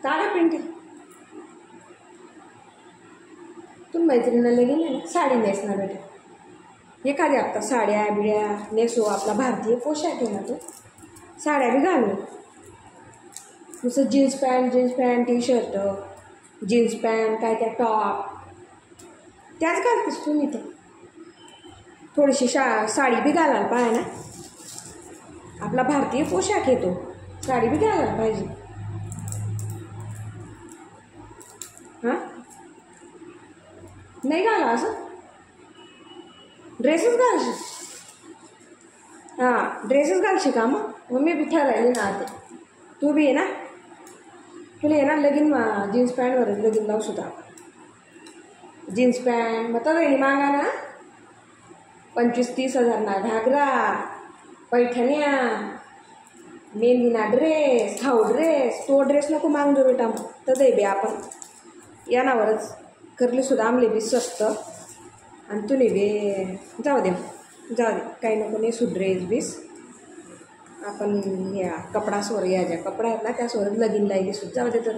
काय पिंटी तू मैत्रिणीला लगीन आहे ना साडी नेसणार बेटा एखादी आता साड्या बिड्या नेसो आपला भारतीय पोशाख आहे ना तो साड्या बी घालू नुसतं jeans pant T shirt jeans pant काय त्या टॉप त्याच घालतेस तुम्ही तर थोडीशी साडी बी घालायला पाहिजे ना आपला भारतीय पोशाख आहे तो साडी बी घालायला पाहिजे हां नाही घाला असं ड्रेसच घालशील हां ड्रेसच घालशील का मग मी बी ठरायली ना आता तू बी आहे ना तुला आहे ना लगीन जीन्स पॅन्टवरच लगीन लावू सुद्धा जीन्स पॅन्ट मग तर मागा ना 25-30 हजार ना घागरा पैठण्या मेहंदीना ड्रेस खाऊ ड्रेस तो ड्रेस नको मागजो बेटा तर दे बे आपण यानावरच करली सुद्धा आमले बी स्वस्त आणि तुने बी जाऊ दे काही नको नेसू ड्रेस बीस आपण या कपडासवर या ज्या कपडा आहेत ना त्यासवर लगीन लायली सुद्धा जाऊ देतात